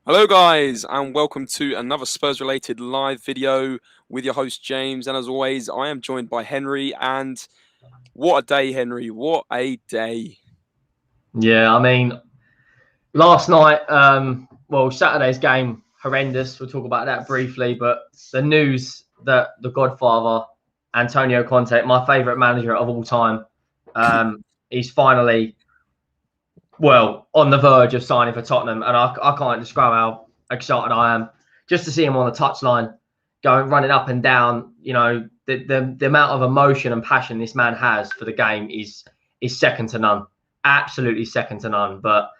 Hello guys and welcome to another Spurs related live video with your host James, and as always I am joined by Henry. And what a day, Henry, what a day. Yeah, I mean, last night, Saturday's game, horrendous. We'll talk about that briefly, but the news that the Godfather, Antonio Conte, my favourite manager of all time, he's finally, on the verge of signing for Tottenham, and I can't describe how excited I am just to see him on the touchline, running up and down. You know, the amount of emotion and passion this man has for the game is second to none. Absolutely second to none. But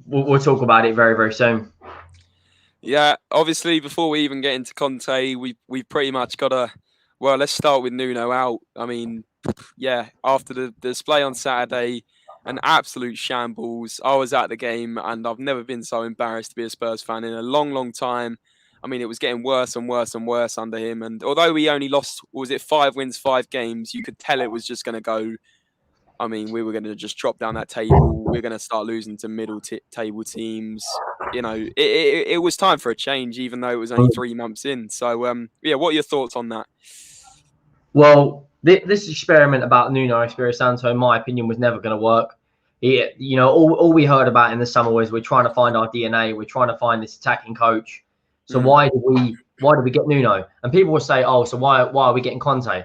we'll talk about it very, very soon. Yeah, obviously before we even get into Conte, we pretty much got to, well, let's start with Nuno out. I mean, yeah, after the display on Saturday, an absolute shambles. I was at the game and I've never been so embarrassed to be a Spurs fan in a long, long time. I mean, it was getting worse and worse and worse under him. And although we only lost, was it 5 wins, 5 games, you could tell it was just going to go. I mean, we were going to just drop down that table. We're going to start losing to middle table teams. You know, it was time for a change, even though it was only 3 months in. So, yeah, what are your thoughts on that? Well, this experiment about Nuno Espirito Santo, in my opinion, was never going to work. All we heard about in the summer was we're trying to find our DNA. We're trying to find this attacking coach. So why did we get Nuno? And people will say, oh, so why are we getting Conte?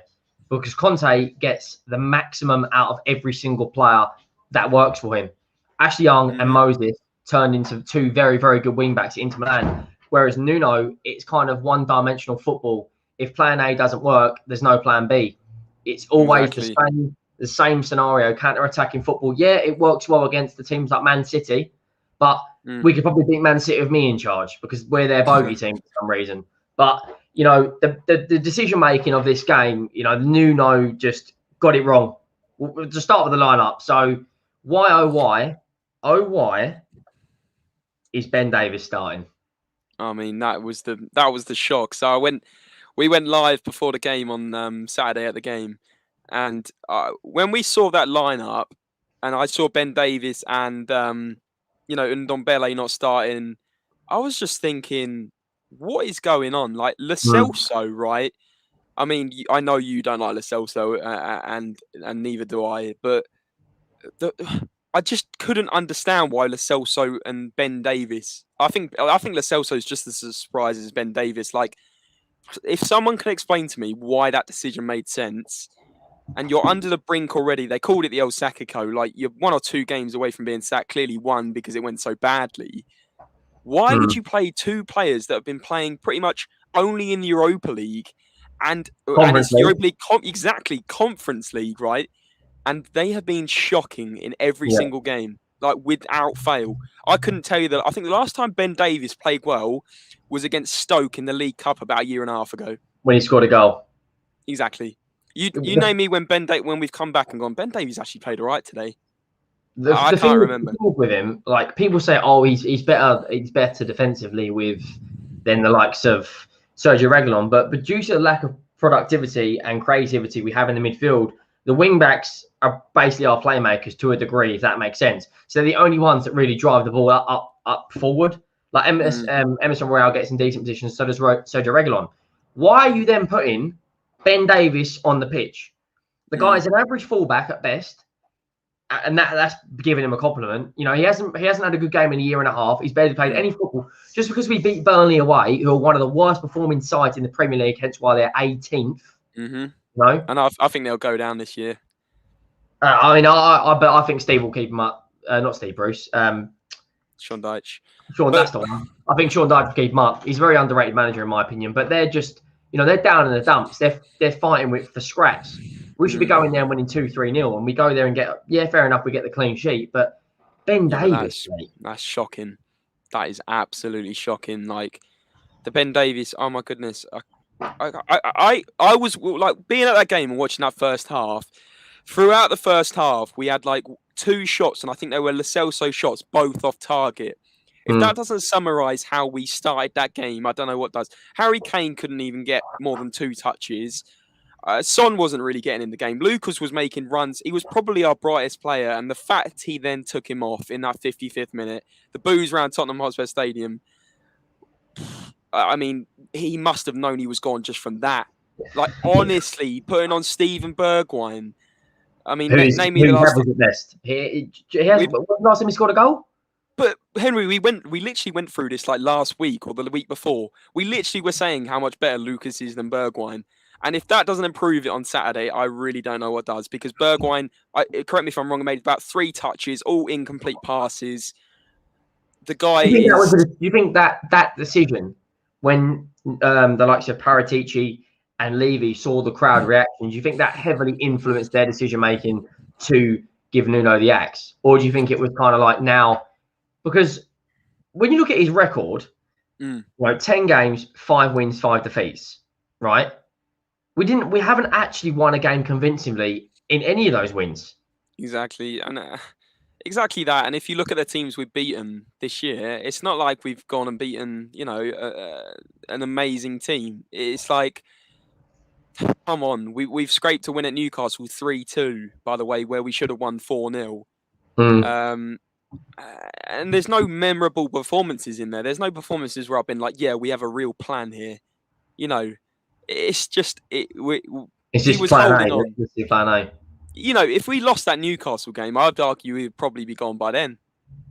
Because Conte gets the maximum out of every single player that works for him. Ashley Young and Moses turned into 2 very, very good wing backs at Inter Milan. Whereas Nuno, it's kind of one-dimensional football. If plan A doesn't work, there's no plan B. It's always the same scenario, counter-attacking football. Yeah, it works well against the teams like Man City, but we could probably beat Man City with me in charge because we're their bogey team for some reason. But, you know, the decision-making of this game, you know, Nuno just got it wrong. To start with the lineup. So, why is Ben Davies starting? I mean, that was the shock. So we went live before the game on Saturday at the game, and when we saw that lineup, and I saw Ben Davies and Ndombele not starting, I was just thinking, what is going on? Like Lo Celso, right? I mean, I know you don't like Lo Celso, and neither do I, but I just couldn't understand why Lo Celso and Ben Davies. I think Lo Celso is just as surprised as Ben Davies. Like, if someone can explain to me why that decision made sense, and you're under the brink already, they called it the El Sackico, like you're 1 or 2 games away from being sacked, clearly 1 because it went so badly. Why would you play 2 players that have been playing pretty much only in the Europa League and it's Europa League, exactly, Conference League, right? And they have been shocking in every single game, like without fail. I couldn't tell you that. I think the last time Ben Davies played well was against Stoke in the League Cup about 1.5 years ago, when he scored a goal. Exactly. You name me when we've come back and gone, Ben Davies actually played all right today. I can't remember. With him, like people say, oh, he's better defensively than the likes of Sergio Reguilon, but due to the lack of productivity and creativity we have in the midfield, the wing backs are basically our playmakers to a degree, if that makes sense. So they're the only ones that really drive the ball up forward. Like Emerson Royale gets in decent positions, so does Sergio Reguilon. Why are you then putting Ben Davies on the pitch? The guy is an average fullback at best, and that's giving him a compliment. You know, he hasn't had a good game in 1.5 years. He's barely played any football. Just because we beat Burnley away, who are one of the worst performing sides in the Premier League, hence why they're 18th. No, and I think they'll go down this year. I mean, I think Steve will keep him up. Not Steve Bruce. Sean Dyche. That's the one. I think Sean Dyche will keep him up. He's a very underrated manager in my opinion. But they're just, you know, they're down in the dumps. They're fighting for scraps. We should be going there and winning 2-3-0, and we go there and get, fair enough, we get the clean sheet. But Ben Davies, that's shocking. That is absolutely shocking. Like the Ben Davies, oh my goodness. I was like being at that game and watching that first half. Throughout the first half, we had like 2 shots, and I think they were Lo Celso shots, both off target. If that doesn't summarise how we started that game, I don't know what does. Harry Kane couldn't even get more than 2 touches. Son wasn't really getting in the game. Lucas was making runs. He was probably our brightest player, and the fact he then took him off in that 55th minute, the boos around Tottenham Hotspur Stadium, I mean, he must have known he was gone just from that. Like, honestly, putting on Steven Bergwijn. I mean, name me the last time. At best. He hasn't. When was the last time he scored a goal? But Henry, we literally went through this like last week or the week before. We literally were saying how much better Lucas is than Bergwijn. And if that doesn't improve it on Saturday, I really don't know what does. Because Bergwijn, correct me if I'm wrong, made about 3 touches, all incomplete passes. The guy you think that decision, when the likes of Paratici and Levy saw the crowd reactions, do you think that heavily influenced their decision making to give Nuno the axe? Or do you think it was kind of like now? Because when you look at his record, 10 games, 5 wins, 5 defeats, right? We haven't actually won a game convincingly in any of those wins. Exactly. And exactly that. And if you look at the teams we've beaten this year, it's not like we've gone and beaten, an amazing team. It's like, come on, we've scraped a win at Newcastle 3-2, by the way, where we should have won 4-0. And there's no memorable performances in there. There's no performances where I've been like, yeah, we have a real plan here. It's just it's just plan A. If we lost that Newcastle game, I'd argue we'd probably be gone by then,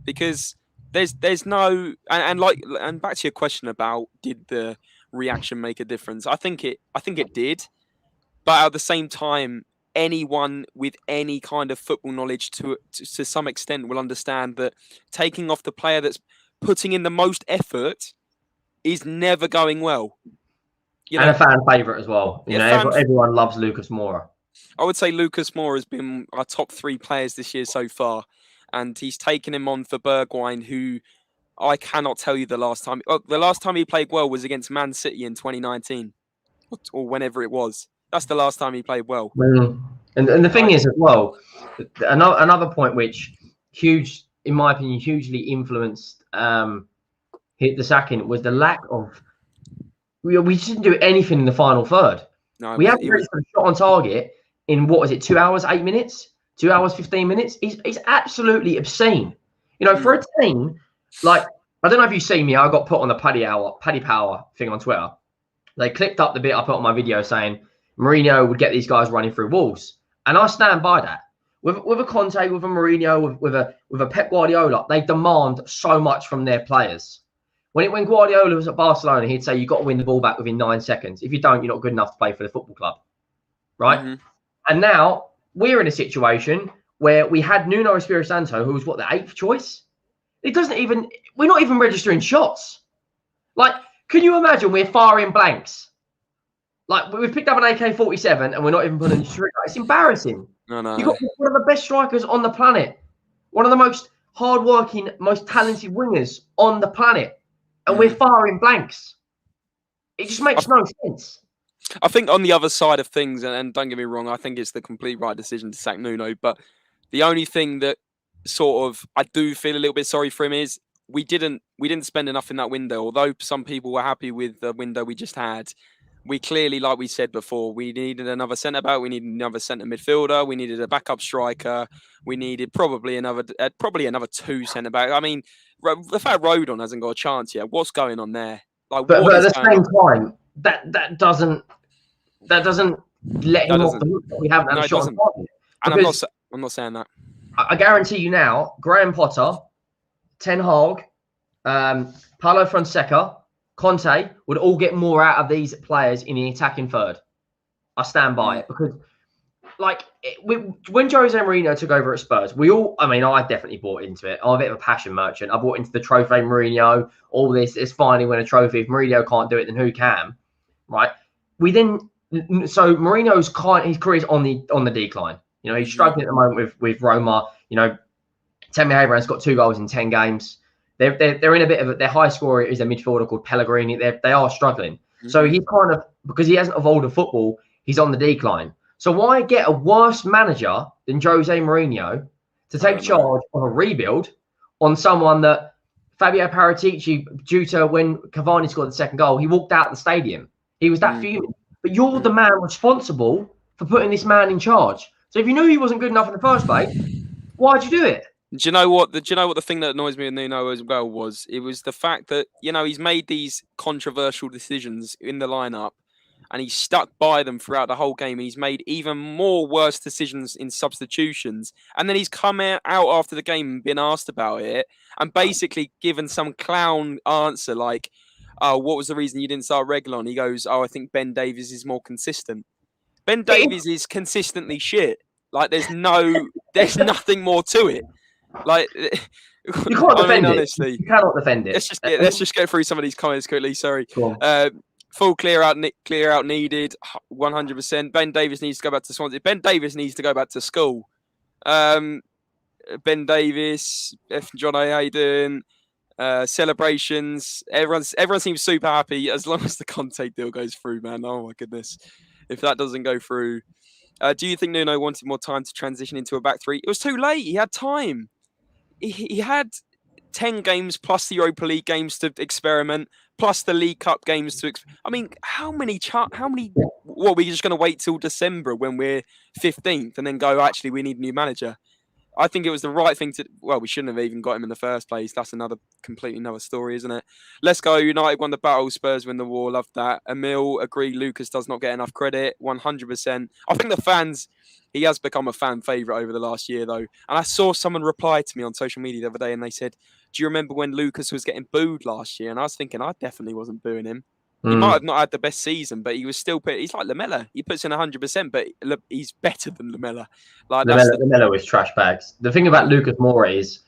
because there's no and back to your question about did the reaction make a difference? I think it did, but at the same time, anyone with any kind of football knowledge to some extent will understand that taking off the player that's putting in the most effort is never going well. And a fan favourite as well. Everyone loves Lucas Moura. I would say Lucas Moura has been our top 3 players this year so far, and he's taken him on for Bergwijn, who I cannot tell you the last time. The last time he played well was against Man City in 2019, or whenever it was. That's the last time he played well. And the thing is as well, another point which in my opinion, hugely influenced the sacking was the lack of. We didn't do anything in the final third. No, we had a shot on target in 2 hours, 8 minutes, 2 hours, 15 minutes. It's absolutely obscene. For a team like, I don't know if you've seen me, I got put on the Paddy Power thing on Twitter. They clicked up the bit I put on my video saying Mourinho would get these guys running through walls. And I stand by that. With a Conte, with a Mourinho, with a Pep Guardiola, they demand so much from their players. When Guardiola was at Barcelona, he'd say, you've got to win the ball back within 9 seconds. If you don't, you're not good enough to play for the football club. Right? And now we're in a situation where we had Nuno Espirito Santo, who was the 8th choice? We're not even registering shots. Like, can you imagine we're firing blanks? Like, we've picked up an AK-47 and we're not even putting a trigger. It's embarrassing. No. You've got one of the best strikers on the planet. One of the most hard-working, most talented wingers on the planet. And we're firing blanks. It just makes no sense. I think on the other side of things, and don't get me wrong, I think it's the complete right decision to sack Nuno. But the only thing that sort of I do feel a little bit sorry for him is we didn't spend enough in that window. Although some people were happy with the window we just had, we clearly, like we said before, we needed another centre back, we needed another centre midfielder, we needed a backup striker, we needed probably another 2 centre back. I mean, the fact Rodon hasn't got a chance yet, what's going on there? Like, but at the same time, that doesn't let him off the hook that we haven't had a shot on target. And I'm not saying that. I guarantee you now, Graham Potter, Ten Hag, Paulo Fonseca, Conte would all get more out of these players in the attacking third. I stand by it because, when Jose Mourinho took over at Spurs, I definitely bought into it. I'm a bit of a passion merchant. I bought into the trophy Mourinho. All this is finally win a trophy. If Mourinho can't do it, then who can? Right? So Mourinho's his career's on the decline. He's struggling at the moment with Roma. Tammy Abraham's got 2 goals in 10 games. They're in a bit of their high scorer is a midfielder called Pellegrini. They are struggling. So he's because he hasn't evolved in football, he's on the decline. So why get a worse manager than Jose Mourinho to take charge of a rebuild on someone that Fabio Paratici, due to when Cavani scored the second goal, he walked out of the stadium. He was that fuming. But you're the man responsible for putting this man in charge. So if you knew he wasn't good enough in the first place, why'd you do it? Do you know what? Do you know what the thing that annoys me with Nuno as well was? It was the fact that he's made these controversial decisions in the lineup, and he's stuck by them throughout the whole game. And he's made even more worse decisions in substitutions, and then he's come out after the game and been asked about it, and basically given some clown answer like, "Oh, what was the reason you didn't start Reguilon?" He goes, "Oh, I think Ben Davies is more consistent." Ben Davies is consistently shit. Like there's nothing more to it. Like, you can't defend it. Honestly, you cannot defend it. Let's just get through some of these comments quickly. Sorry. Full clear out needed. 100%. Ben Davies needs to go back to Swansea. Ben Davies needs to go back to school. Ben Davies, John Hayden, celebrations. Everyone seems super happy as long as the Conte deal goes through, man. Oh my goodness. If that doesn't go through. Do you think Nuno wanted more time to transition into a back three? It was too late. He had time. He had 10 games plus the Europa League games to experiment, plus the League Cup games to I mean, how many what, we're just going to wait till December when we're 15th and then go, actually, we need a new manager? I think it was the right thing to... Well, we shouldn't have even got him in the first place. That's completely another story, isn't it? Let's go. United won the battle. Spurs win the war. Love that. Emil, agree. Lucas does not get enough credit. 100%. I think the fans... He has become a fan favourite over the last year, though. And I saw someone reply to me on social media the other day and they said, do you remember when Lucas was getting booed last year? And I was thinking, I definitely wasn't booing him. He might have not had the best season, but he was still... He's like Lamella. He puts in 100%, but he's better than Lamella. Like Lamella is trash bags. The thing about Lucas Moura is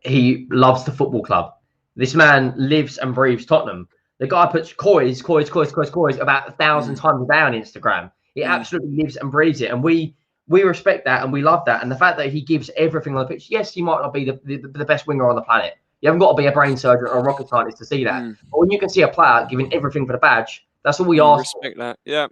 he loves the football club. This man lives and breathes Tottenham. The guy puts coys about 1,000 times a day on Instagram. He absolutely lives and breathes it. And we respect that and we love that. And the fact that he gives everything on the pitch. Yes, he might not be the best winger on the planet. You haven't got to be a brain surgeon or a rocket scientist to see that. But when you can see a player giving everything for the badge, that's all we ask for. Respect that, yeah.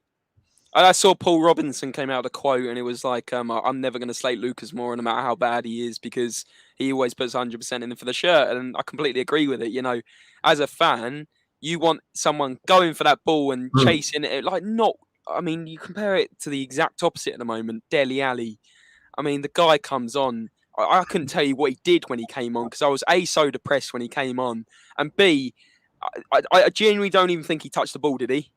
I saw Paul Robinson came out with a quote and it was like, I'm never going to slate Lucas Moura no matter how bad he is because he always puts 100% in for the shirt. And I completely agree with it. As a fan, you want someone going for that ball and chasing it. You compare it to the exact opposite at the moment, Dele Alli. I mean, the guy comes on. I couldn't tell you what he did when he came on because I was A, so depressed when he came on, and B, I genuinely don't even think he touched the ball, did he?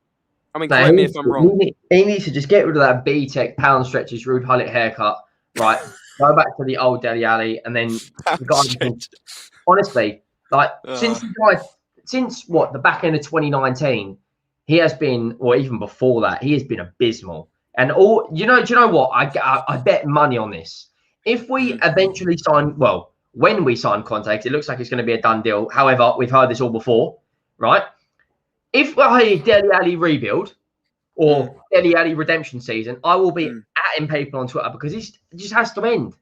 I mean, correct me if I'm wrong. He needs to just get rid of that B-Tech pound stretches Rude Hullet haircut, right? Go back to the old Dele Alli, and then the guy. Honestly, since the back end of 2019, he has been, or even before that, he has been abysmal. And do you know what? I bet money on this. If we eventually sign, when we sign Conte, because it looks like it's going to be a done deal. However, we've heard this all before, right? If I Dele Alli rebuild or Dele Alli redemption season, I will be atting people on Twitter because it just has to end.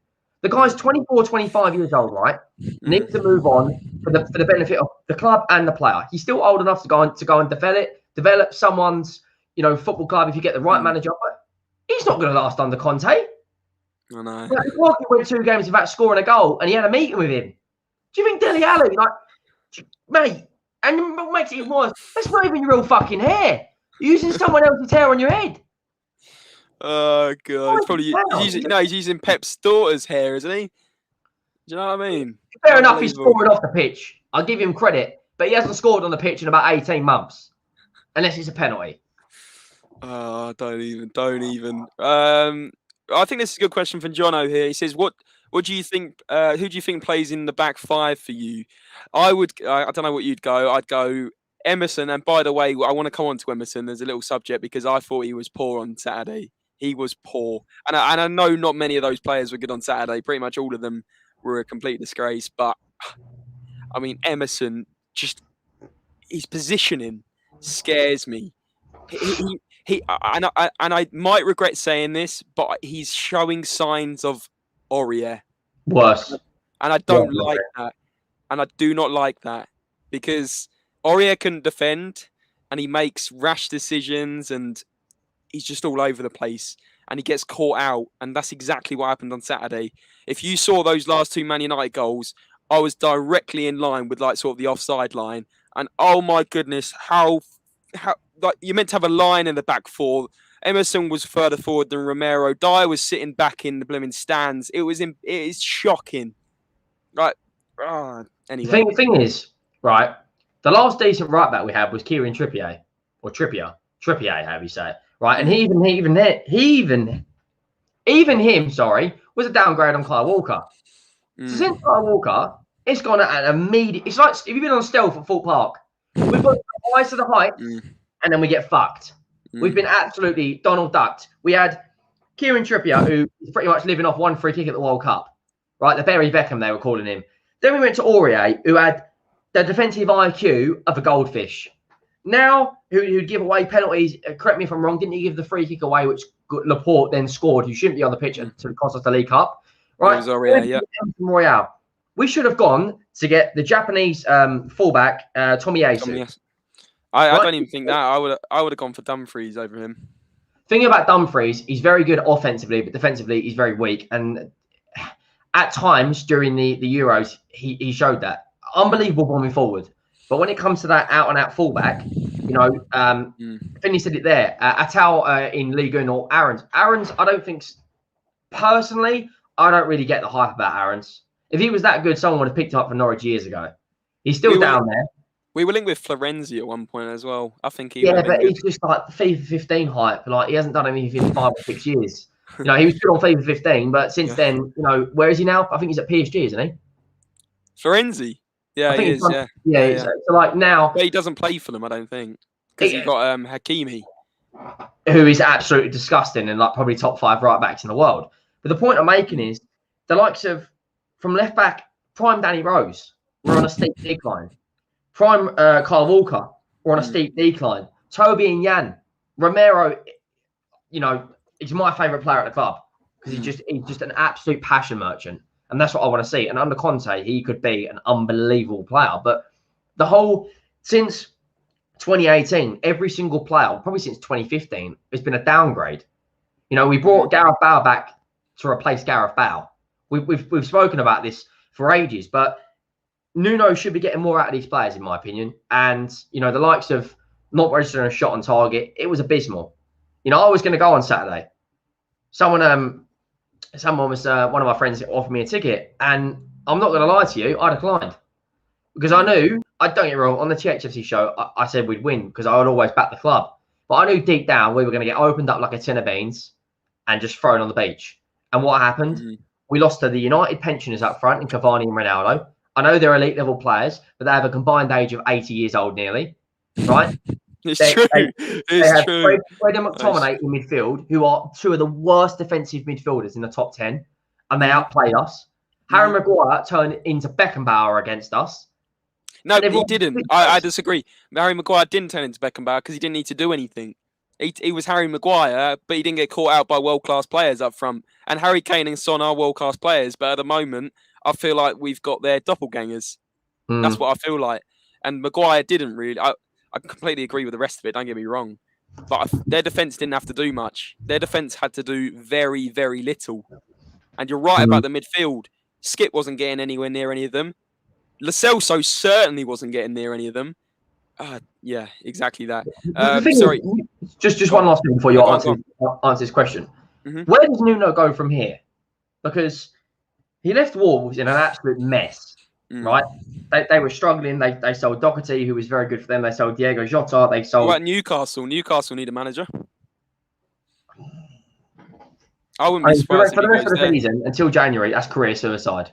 The guy's 24, 25 years old, right? Needs to move on for the benefit of the club and the player. He's still old enough to go and develop someone's football club if you get the right manager. But he's not going to last under Conte. I know. Walker went 2 games without scoring a goal, and he had a meeting with him. Do you think Dele Alli, mate? And what makes it even worse? That's not even your real fucking hair. You're using someone else's hair on your head. Oh god, he's using Pep's daughter's hair, isn't he? Do you know what I mean? Fair enough, he's scoring off the pitch. I'll give him credit, but he hasn't scored on the pitch in about 18 months, unless it's a penalty. Oh, don't even. I think this is a good question from Jono here. He says, "What do you think? Who do you think plays in the back 5 for you?" I don't know what you'd go. I'd go Emerson. And by the way, I want to come on to Emerson. There's a little subject because I thought he was poor on Saturday. He was poor, and I know not many of those players were good on Saturday. Pretty much all of them were a complete disgrace. But I mean, Emerson, just his positioning scares me. I might regret saying this, but he's showing signs of Aurier. Worse. And I don't like that. And I do not like that because Aurier can defend and he makes rash decisions and he's just all over the place and he gets caught out. And that's exactly what happened on Saturday. If you saw those last 2 Man United goals, I was directly in line with sort of the offside line. And oh my goodness, how you're meant to have a line in the back 4. Emerson was further forward than Romero. Dyer was sitting back in the blooming stands. It is shocking. Right. Anyway. The thing is, right, the last decent right back we had was Kieran Trippier, or Trippier, however you say it, right? And even him, sorry, was a downgrade on Kyle Walker. So since Kyle Walker, it's gone at an immediate. It's like, if you've been on stealth at Fort Park, we've got the eyes to the heights, and then we get fucked. We've been absolutely Donald ducked. We had Kieran Trippier, who is pretty much living off one free kick at the World Cup, right? The Barry Beckham, they were calling him. Then we went to Aurier, who had the defensive IQ of a goldfish. Now, who'd give away penalties. Correct me if I'm wrong. Didn't he give the free kick away, which Laporte then scored, who shouldn't be on the pitch to cost us the League Cup? Right? It was Aurier, yeah. Royale. We should have gone to get the Japanese fullback, Tomiyasu. I don't even think that. I would have gone for Dumfries over him. Thing about Dumfries, he's very good offensively, but defensively he's very weak. And at times during the Euros, he showed that. Unbelievable bombing forward. But when it comes to that out-and-out fullback, you know, Finney said it there. Atal in Ligue 1 or Aarons. Aarons, I don't think, personally, I don't really get the hype about Aarons. If he was that good, someone would have picked him up for Norwich years ago. He's still down there. We were linked with Florenzi at one point as well. I think he. Yeah, but he's just like FIFA 15 hype. Like, he hasn't done anything in 5 or 6 years. You know, he was good on FIFA 15, but since then, you know, where is he now? I think he's at PSG, isn't he? Florenzi. Yeah, he is. Yeah. So like now, but he doesn't play for them, I don't think, because you've got Hakimi, who is absolutely disgusting and like probably top 5 right backs in the world. But the point I'm making is the likes of from left back, prime Danny Rose, we're on a steep decline. Prime Kyle Walker, we're on a steep decline. Toby and Jan, Romero, you know, he's my favourite player at the club because he's just an absolute passion merchant. And that's what I want to see. And under Conte, he could be an unbelievable player. But the whole, since 2018, every single player, probably since 2015, has been a downgrade. You know, we brought Gareth Bale back to replace Gareth Bale. We've spoken about this for ages, but Nuno should be getting more out of these players, in my opinion. And, you know, the likes of not registering a shot on target, it was abysmal. You know, I was going to go on Saturday. Someone was one of my friends offered me a ticket, and I'm not going to lie to you, I declined because I knew, I don't get me wrong, on the THFC show I said we'd win because I would always back the club, but I knew deep down we were going to get opened up like a tin of beans and just thrown on the beach. And what happened? We lost to the United pensioners up front in Cavani and Ronaldo. I know they're elite level players, but they have a combined age of 80 years old nearly, right? It's true. They have Fred and McTominay in midfield, who are 2 of the worst defensive midfielders in the top 10, and they outplayed us. Harry Maguire turned into Beckenbauer against us. No, he didn't. I disagree. Harry Maguire didn't turn into Beckenbauer because he didn't need to do anything. He was Harry Maguire, but he didn't get caught out by world-class players up front. And Harry Kane and Son are world-class players, but at the moment, I feel like we've got their doppelgangers. That's what I feel like. And Maguire didn't really. I completely agree with the rest of it, don't get me wrong. But their defence didn't have to do much. Their defence had to do very, very little. And you're right about the midfield. Skip wasn't getting anywhere near any of them. Lo Celso certainly wasn't getting near any of them. Yeah, exactly that. Sorry. Just one last thing before you answer this question. Where does Nuno go from here? Because he left Wolves in an absolute mess, right? They were struggling. They sold Doherty, who was very good for them. They sold Diego Jota. They sold. What about Newcastle? Newcastle need a manager. I wouldn't be surprised for the rest of the season until January. That's career suicide.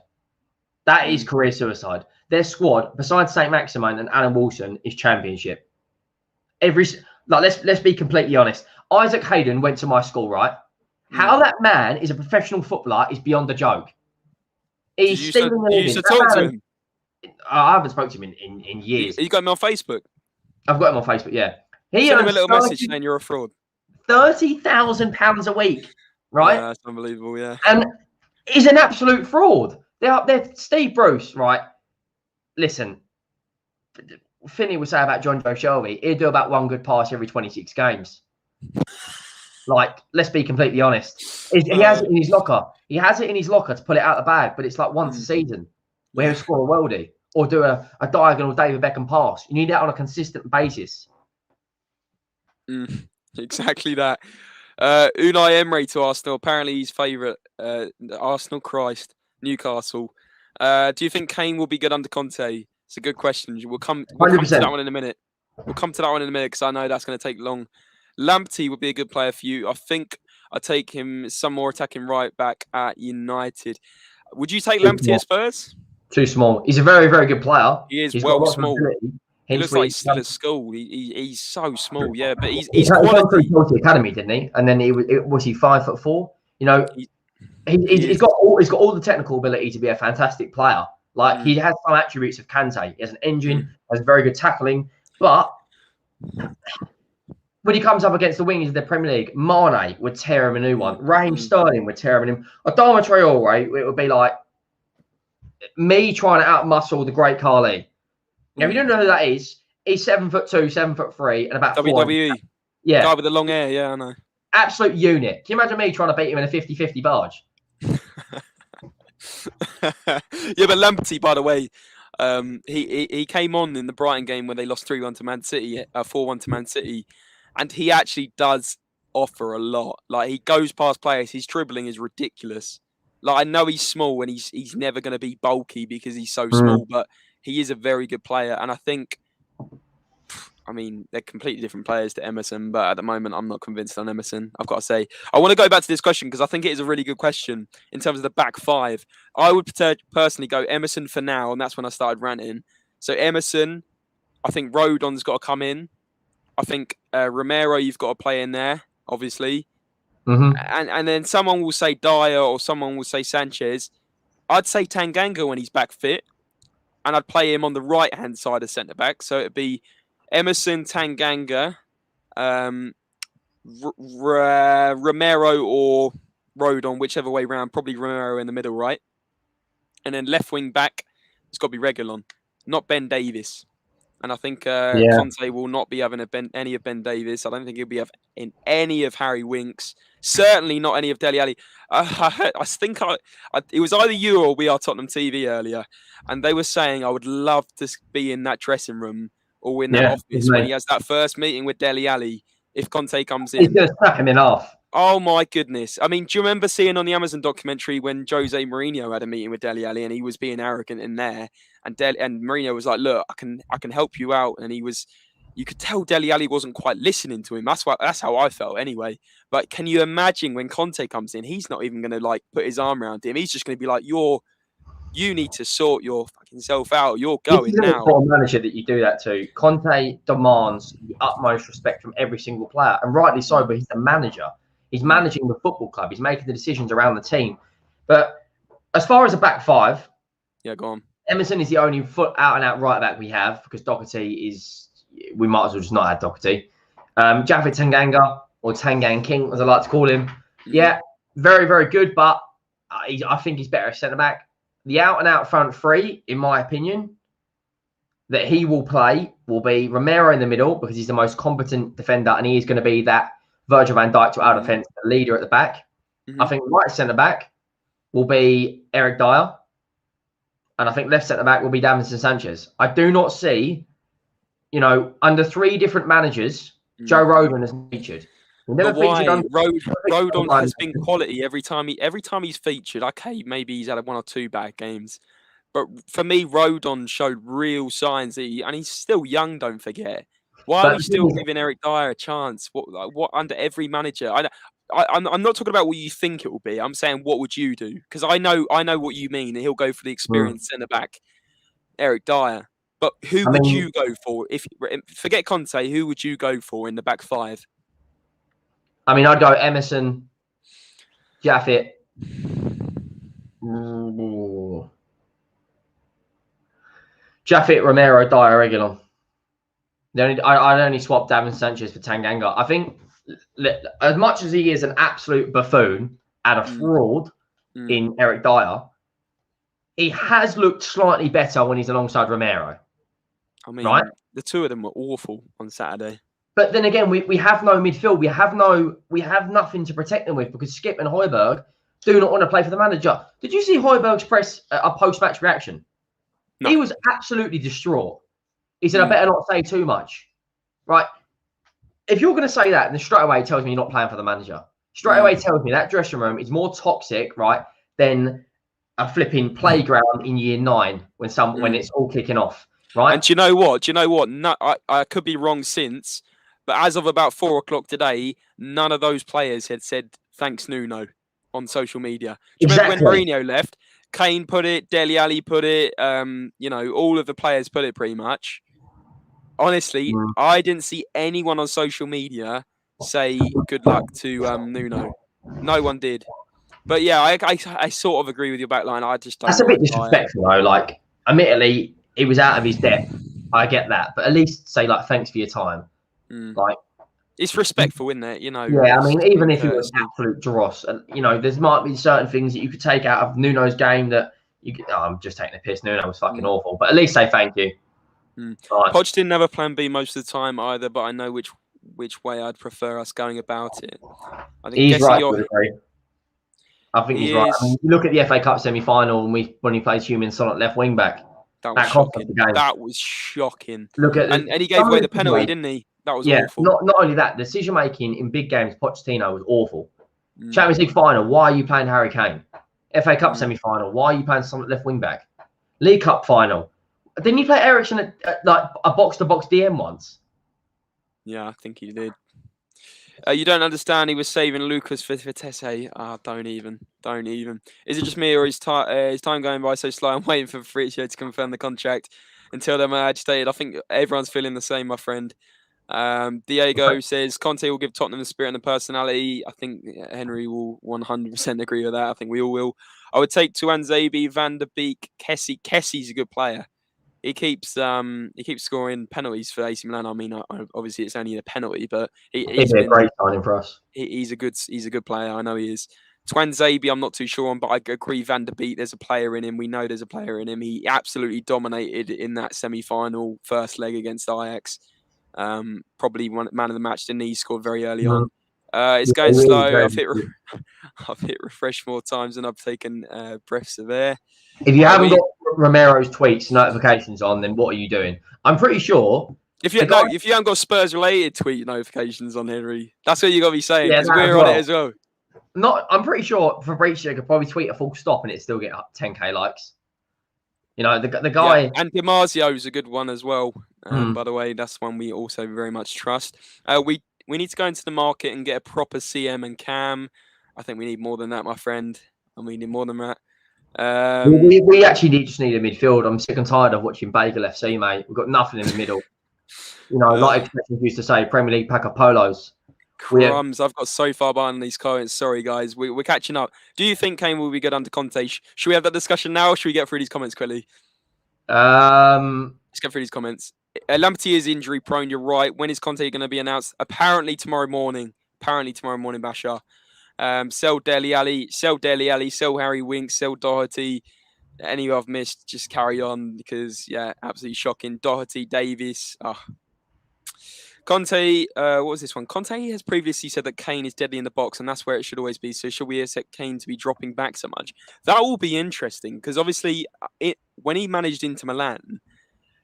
That is career suicide. Their squad, besides St. Maximin and Alan Wilson, is championship. Let's be completely honest. Isaac Hayden went to my school, right? How that man is a professional footballer is beyond a joke. He's stealing the living. You should talk to him. I haven't spoken to him in years. You got him on Facebook? I've got him on Facebook, yeah. He sent him a little message saying you're a fraud. £30,000 a week, right? Yeah, that's unbelievable, yeah. And he's an absolute fraud. They're Steve Bruce, right? Listen, Finney would say about John Joe Shelby, he'd do about 1 good pass every 26 games. Like, let's be completely honest. He has it in his locker. He has it in his locker to pull it out of the bag, but it's like once a season where he'll score a worldie or do a diagonal David Beckham pass. You need that on a consistent basis. Exactly that. Unai Emery to Arsenal. Apparently his favourite, Arsenal Christ, Newcastle. Do you think Kane will be good under Conte? It's a good question. We'll come to 100%. that one in a minute. We'll come to that one in a minute because I know that's going to take long. Lamptey would be a good player for you. I think I take him some more attacking right back at United. Would you take Lamptey at Spurs? Too small. He's a very, very good player. He is He's well got small. ability, He looks like he's still at school. He's so small, yeah, but he's come quality. through Chelsea Academy, didn't he? And then was he 5'4"? You know, he's got all the technical ability to be a fantastic player. Like he has some attributes of Kante. He has an engine, has very good tackling, but when he comes up against the wings of the Premier League, Mane would tear him a new one. Raheem Sterling would tear him a new one. Adama Traore, it would be like me trying to outmuscle the great Carly. Now, if you don't know who that is, he's 7'2", 7'3", and about WWE. Yeah. Guy with the long hair, yeah, I know. Absolute unit. Can you imagine me trying to beat him in a 50-50 barge? Yeah, but Lamptey, by the way, he came on in the Brighton game where they lost 3-1 to Man City, 4-1 to Man City, and he actually does offer a lot. Like, he goes past players. His dribbling is ridiculous. Like, I know he's small and he's never going to be bulky because he's so small, but he is a very good player. And I think, I mean, they're completely different players to Emerson, but at the moment, I'm not convinced on Emerson. I've got to say, I want to go back to this question because I think it is a really good question in terms of the back five. I would personally go Emerson for now, and that's when I started ranting. So Emerson, I think Rodon's got to come in. I think Romero, you've got to play in there, obviously. And then someone will say Dyer or someone will say Sanchez. I'd say Tanganga when he's back fit, and I'd play him on the right-hand side of centre-back. So it'd be Emerson, Tanganga, Romero or Rodon, whichever way round. Probably Romero in the middle, right? And then left wing back, it's got to be Reguilon, not Ben Davies. And I think Conte will not be having any of Ben Davies. I don't think he'll be in any of Harry Winks. Certainly not any of Dele Alli. I think it was either you or We Are Tottenham TV earlier, and they were saying I would love to be in that dressing room or in that office when he has that first meeting with Dele Alli. If Conte comes in, he's going to snap him in half. Oh my goodness! I mean, do you remember seeing on the Amazon documentary when Jose Mourinho had a meeting with Dele Alli and he was being arrogant in there, and Mourinho was like, "Look, I can help you out," and you could tell Dele Alli wasn't quite listening to him. That's how I felt anyway. But can you imagine when Conte comes in? He's not even going to like put his arm around him. He's just going to be like, You need to sort your fucking self out. You're going now." For a manager that you do that to, Conte demands the utmost respect from every single player, and rightly so. But he's the manager. He's managing the football club. He's making the decisions around the team. But as far as a back five, yeah, go on. Emerson is the only out-and-out right back we have because Doherty is. We might as well just not add Doherty. Japhet Tanganga, or Tangang King, as I like to call him. Yeah, very, very good, but I think he's better as centre back. The out-and-out front three, in my opinion, that he will play will be Romero in the middle because he's the most competent defender, and he is going to be that Virgil van Dijk to our defence, the leader at the back. I think right centre back will be Eric Dyer, and I think left centre back will be Davinson Sanchez. I do not see, under three different managers, Joe Rodon has featured. Rodon has been quality every time he's featured. Okay, maybe he's had one or two bad games, but for me, Rodon showed real signs and he's still young. Don't forget. Why are we still giving Eric Dyer a chance? What under every manager? I'm not talking about what you think it will be. I'm saying what would you do? Because I know what you mean. He'll go for the experienced centre back, Eric Dyer. But who would you go for? If forget Conte, who would you go for in the back five? I mean, I'd go Emerson, Japhet. Japhet, Romero, Dyer, Reguilon. I'd only swap Davinson Sanchez for Tanganga. I think as much as he is an absolute buffoon and a fraud in Eric Dyer, he has looked slightly better when he's alongside Romero. I mean, the two of them were awful on Saturday. But then again, we have no midfield. We have nothing to protect them with because Skip and Højbjerg do not want to play for the manager. Did you see Højbjerg's post-match reaction? No. He was absolutely distraught. He said, I better not say too much. Right? If you're going to say that, then straight away it tells me you're not playing for the manager. Straight away it tells me that dressing room is more toxic, right, than a flipping playground in year 9 when it's all kicking off, right? And do you know what? No, I could be wrong since, but as of about 4 o'clock today, none of those players had said thanks Nuno on social media. Do you remember when Mourinho left? Kane put it, Dele Alli put it, you know, all of the players put it pretty much. Honestly, I didn't see anyone on social media say good luck to Nuno. No one did. But yeah, I sort of agree with your backline. I just don't. That's a bit disrespectful, though. Like, admittedly, he was out of his depth. I get that, but at least say like thanks for your time. Like, it's respectful, isn't it? You know. Yeah, I mean, even if it was absolute dross, and you know, there might be certain things that you could take out of Nuno's game that you could. Oh, I'm just taking the piss. Nuno was fucking awful, but at least say thank you. Poch didn't have a plan B most of the time either, but I know which way I'd prefer us going about it. I think he's right. I think he's right. I mean, you look at the FA Cup semi-final and when he plays Human Son at left wing back. That was shocking. That was shocking. Look at and he gave away the penalty, didn't he? That was awful. Not only that, decision making in big games, Pochettino was awful. Champions League final, why are you playing Harry Kane? FA Cup semi-final, why are you playing Son at left wing back? League Cup final, didn't he play Eriksen at like a box-to-box DM once? Yeah, I think he did. You don't understand. He was saving Lucas for Vitesse. Don't even. Is it just me, or is time going by so slow? I'm waiting for Fabrizio to confirm the contract until they're agitated. I think everyone's feeling the same, my friend. Diego says Conte will give Tottenham the spirit and the personality. I think Henry will 100% agree with that. I think we all will. I would take Tuanzebe, Van der Beek, Kessie. Kessie's a good player. He keeps scoring penalties for AC Milan. I mean, obviously it's only a penalty, but he's a great signing for us. He's a good player. I know he is. Tuanzebe, I'm not too sure on, but I agree. Van der Beek, there's a player in him. We know there's a player in him. He absolutely dominated in that semi-final first leg against Ajax. Probably man of the match. Didn't he? Scored very early on. It's going slow. I've hit refresh more times than I've taken breaths of air. If you haven't got Romero's tweets notifications on, then what are you doing? I'm pretty sure. If you haven't got Spurs-related tweet notifications on, Henry, that's what you got to be saying. Yeah, we're on it as well. I'm pretty sure Fabrizio could probably tweet a full stop and it still get up 10k likes. You know, the guy. Yeah, and Dimarzio's a good one as well. By the way, that's one we also very much trust. We need to go into the market and get a proper CM and Cam. I think we need more than that, my friend. And we need more than that. We actually just need a midfield. I'm sick and tired of watching Bagel FC, mate. We've got nothing in the middle. You know, like expressions used to say, Premier League pack of polos. Crumbs. I've got so far behind these comments. Sorry, guys. We're catching up. Do you think Kane will be good under Conte? Should we have that discussion now, or should we get through these comments quickly? Let's get through these comments. Lamptey is injury prone. You're right. When is Conte going to be announced? Apparently tomorrow morning. Basha. Sell Dele Alli, sell Harry Winks, sell Doherty. Any I've missed, just carry on because, yeah, absolutely shocking. Doherty, Davis. Conte, what was this one? Conte has previously said that Kane is deadly in the box and that's where it should always be. So should we expect Kane to be dropping back so much? That will be interesting because obviously when he managed Inter Milan,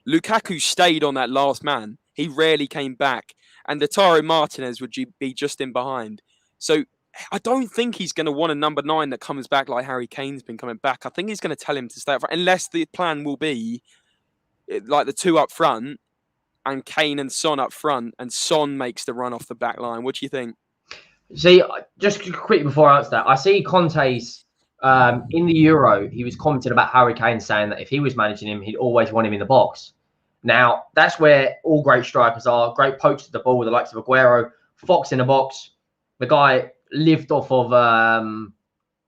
Lukaku stayed on that last man. He rarely came back. And Lautaro Martinez would be just in behind. So I don't think he's going to want a number 9 that comes back like Harry Kane's been coming back. I think he's going to tell him to stay up front, unless the plan will be like the 2 up front and Kane and Son up front, and Son makes the run off the back line. What do you think? See, just quickly before I answer that, I see Conte's in the Euro, he was commenting about Harry Kane saying that if he was managing him, he'd always want him in the box. Now, that's where all great strikers are. Great poach to the ball with the likes of Aguero, Fox in the box. The guy lived off of,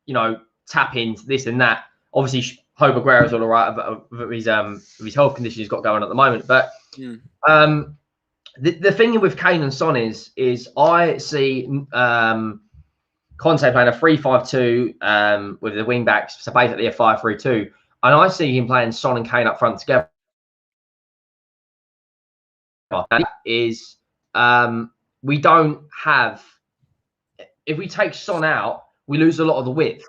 you know, tap-ins, this and that. Obviously, Hope Aguero's all right with his health condition he's got going at the moment. But the thing with Kane and Son is I see Conte playing a 3-5-2 with the wing backs, so basically a 5-3-2, and I see him playing Son and Kane up front together. Is we don't have. If we take Son out, we lose a lot of the width.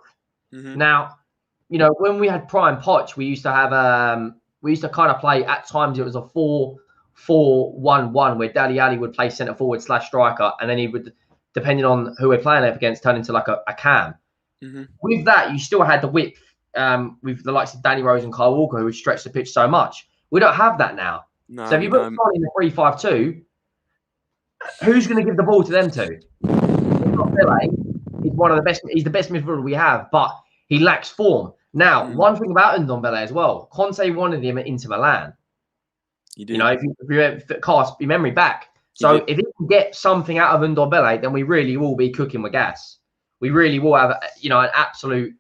Now, you know, when we had Prime Poch, we used to have we used to kind of play at times. It was a 4-4-1-1 where Dele Alli would play centre forward / striker, and then he would, depending on who we're playing up against, turn into like a cam. With that, you still had the width with the likes of Danny Rose and Kyle Walker, who stretch the pitch so much. We don't have that now. No, so if you put Son in the 3-5-2, who's going to give the ball to them two? Ndombele is one of the best. He's the best midfielder we have, but he lacks form. Now, one thing about Ndombele as well, Conte wanted him at Inter Milan. You know, if you cast your memory back. So if he can get something out of Ndombele, then we really will be cooking with gas. We really will have, you know, an absolute,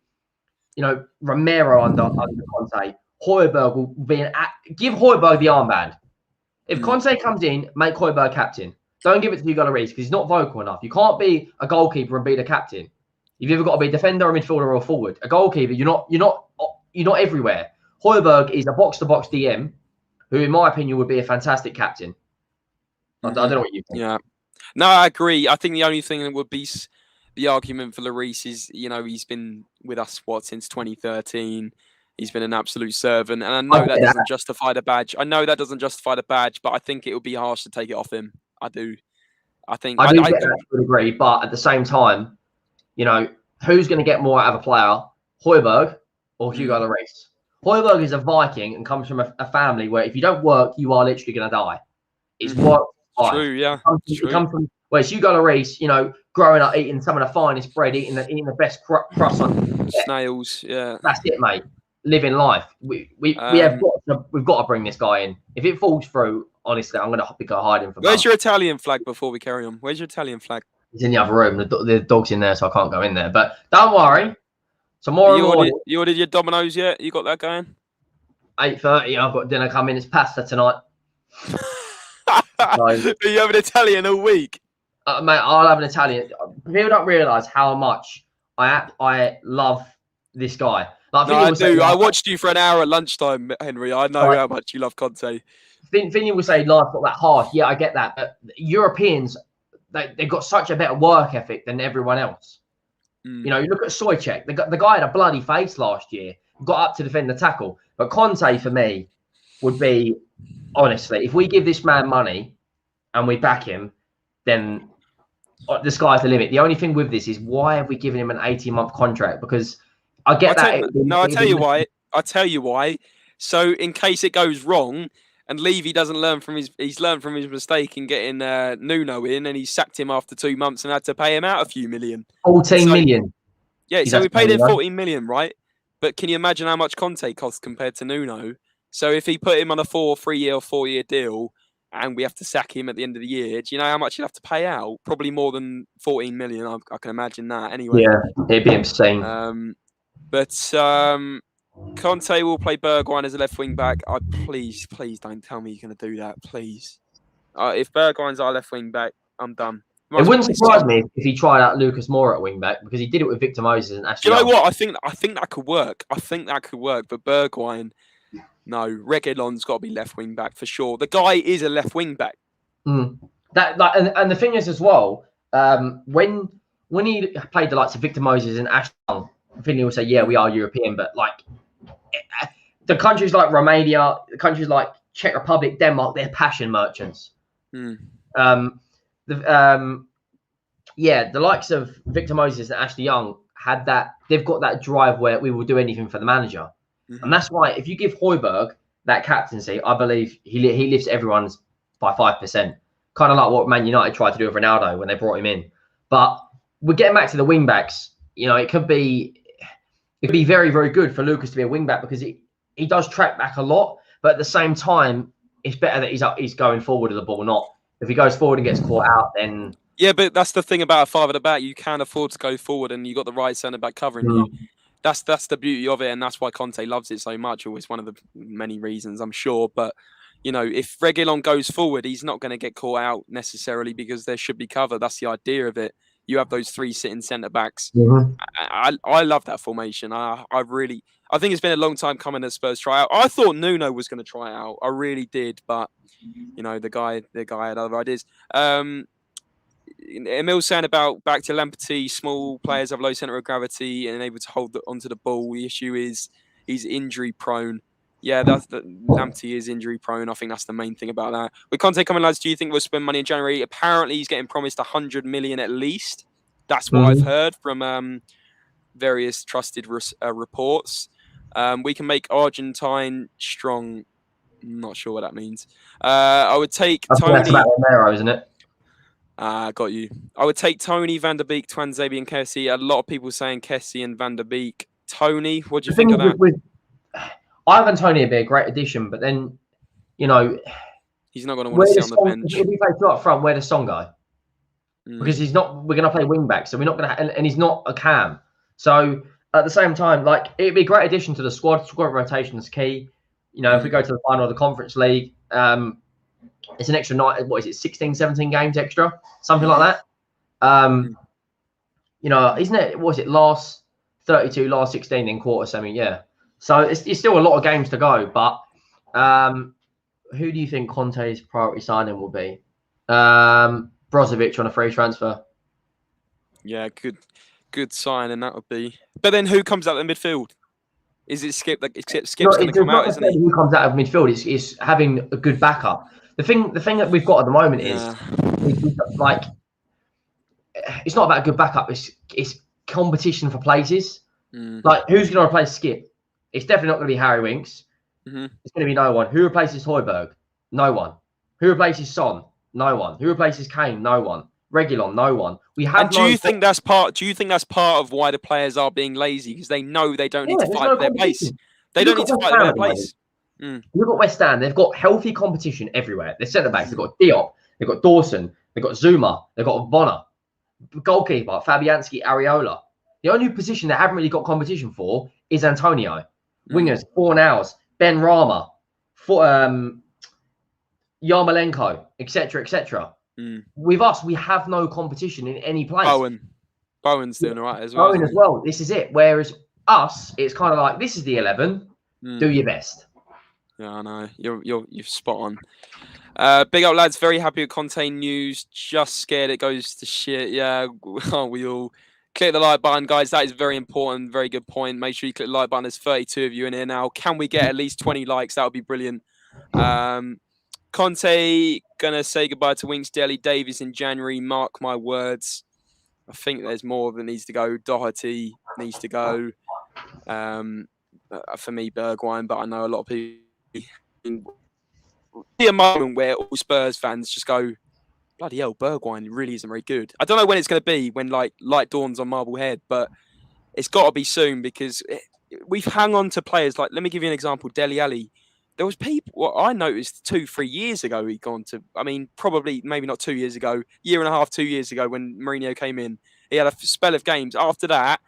you know, Romero under Conte. Højbjerg will be give Højbjerg the armband. If Conte comes in, make Højbjerg captain. Don't give it to Hugo Lloris because he's not vocal enough. You can't be a goalkeeper and be the captain. You've either got to be a defender, a midfielder, or a forward. A goalkeeper, you're not everywhere. Højbjerg is a box-to-box DM, who, in my opinion, would be a fantastic captain. I don't know what you think. Yeah, no, I agree. I think the only thing that would be the argument for Lloris is, you know, he's been with us since 2013. He's been an absolute servant, and I know that doesn't justify the badge. I know that doesn't justify the badge, but I think it would be harsh to take it off him. I do. I think I would agree, but at the same time, you know, who's going to get more out of a player, Højbjerg or Hugo Lloris? Højbjerg is a Viking and comes from a family where if you don't work, you are literally going to die. It's work. True, yeah. It comes from whereas Hugo Lloris, you know, growing up eating some of the finest bread, eating the best crust on snails. Yeah, that's it, mate. Living life. We've got to bring this guy in. If it falls through, honestly, I'm going to go hiding for. Where's your Italian flag before we carry on? Where's your Italian flag? It's in the other room. The dog's in there, so I can't go in there. But don't worry. Tomorrow you ordered your Domino's yet? You got that going? 8:30. I've got dinner coming. It's pasta tonight. Are you having Italian all week? Mate, I'll have an Italian. People don't realise how much I love this guy. Like, no, I do. I watched you for an hour at lunchtime, Henry. I know how much you love Conte. Finny will say life's not that hard. Yeah, I get that. But Europeans, they've got such a better work ethic than everyone else. You know, you look at Souček. The guy had a bloody face last year. Got up to defend the tackle. But Conte, for me, would be, honestly, if we give this man money and we back him, then the sky's the limit. The only thing with this is, why have we given him an 18-month contract? Because I get that. I'll tell you why. I'll tell you why. So in case it goes wrong and Levy doesn't learn from he's learned from his mistake in getting Nuno in, and he sacked him after 2 months and had to pay him out a few million. 14 million. Yeah, so we paid him 14 million, right? But can you imagine how much Conte costs compared to Nuno? So if he put him on a 3-year or 4-year deal and we have to sack him at the end of the year, do you know how much he'll have to pay out? Probably more than 14 million. I can imagine that anyway. Yeah, it'd be insane. But Conte will play Bergwijn as a left wing back. Please don't tell me you're going to do that, please. If Bergwijn's our left wing back, I'm done. It wouldn't surprise me if he tried out Lucas Moura at wing back, because he did it with Victor Moses and Ashley. Do you know what? I think that could work. I think that could work. But Bergwijn, no. Reguilón's got to be left wing back for sure. The guy is a left wing back. And the thing is as well, when he played the likes of Victor Moses and Ashley, Finley will say, yeah, we are European, but like the countries like Romania, the countries like Czech Republic, Denmark, they're passion merchants. The likes of Victor Moses and Ashley Young had that. They've got that drive where we will do anything for the manager, and that's why if you give Højbjerg that captaincy, I believe he lifts everyone's by 5%. Kind of like what Man United tried to do with Ronaldo when they brought him in. But we're getting back to the wing backs. You know, it could be very, very good for Lucas to be a wing back, because he does track back a lot, but at the same time, it's better that he's going forward of the ball, not if he goes forward and gets caught out, then. Yeah, but that's the thing about a 5 at the back. You can afford to go forward, and you got the right centre back covering you. That's the beauty of it, and that's why Conte loves it so much. Always one of the many reasons, I'm sure. But you know, if Reguilón goes forward, he's not going to get caught out necessarily, because there should be cover. That's the idea of it. You have those 3 sitting centre backs. I love that formation. I think it's been a long time coming that Spurs try out. I thought Nuno was going to try out. I really did, but you know, the guy had other ideas. Emil's saying about back to Lamptey, small players have low centre of gravity and able to hold onto the ball. The issue is he's injury prone. Yeah, Lamptey is injury prone. I think that's the main thing about that. With Conte coming, lads, do you think we'll spend money in January? Apparently, he's getting promised 100 million at least. That's what I've heard from various trusted reports. We can make Argentine strong. I'm not sure what that means. I would take I think Tony. that's about Romero, isn't it? Got you. I would take Tony, Van der Beek, Twanzebe, and Kessie. A lot of people saying Kessie and Van der Beek. Tony, what do you think of that? Ivan Toney would be a great addition, but then, you know, he's not going to want to sit on the bench. If we play two up front, where does Son go? Because he's not. We're going to play wing back, so we're not going to. And he's not a cam. So at the same time, like, it'd be a great addition to the squad. Squad rotation is key. You know, if we go to the final of the Conference League, it's an extra night. What is it? 16, 17 games extra, something like that. You know, isn't it? What was it? Last 32, last 16, then quarter semi. Yeah. So it's still a lot of games to go. But who do you think Conte's priority signing will be? Brozovic on a free transfer. Yeah, good sign, and that would be. But then who comes out of the midfield? Is it Skip? Like Skip's going to come out, isn't he? Who comes out of midfield is having a good backup. The thing that we've got at the moment is like, it's not about a good backup. It's competition for places. Like, who's going to replace Skip? It's definitely not going to be Harry Winks. It's going to be no one. Who replaces Højbjerg? No one. Who replaces Son? No one. Who replaces Kane? No one. Reguilon? No one. We have. And do you think that's part of why the players are being lazy? Because they know they don't need to fight for their place. They don't need to fight for their place. Look at West Ham. They've got healthy competition everywhere. Their centre backs. They've got Diop. They've got Dawson. They've got Zuma. They've got Bonner. Goalkeeper Fabianski, Areola. The only position they haven't really got competition for is Antonio. Wingers, Fornals, Ben Rama, Yarmolenko, etc., etc. With us, we have no competition in any place. Bowen's doing all right as well. Bowen as well. This is it. Whereas us, it's kind of like, this is the 11. Do your best. Yeah, I know. You're spot on. Big up, lads. Very happy with Conte news. Just scared it goes to shit. Yeah, aren't we all? Click the like button, guys. That is very important. Very good point. Make sure you click the like button. There's 32 of you in here now. Can we get at least 20 likes? That would be brilliant. Conte gonna say goodbye to Winks, Dele, Davies in January. Mark my words. I think there's more that needs to go. Doherty needs to go. For me, Bergwijn, but I know a lot of people see a moment where all Spurs fans just go, bloody hell, Bergwijn really isn't very good. I don't know when it's going to be, when light dawns on Marblehead, but it's got to be soon, because we've hung on to players like, let me give you an example, Dele Alli. There was people, what I noticed 2-3 years ago, he'd gone to, I mean, probably, maybe not 2 years ago, year and a half, 2 years ago when Mourinho came in. He had a spell of games. After that,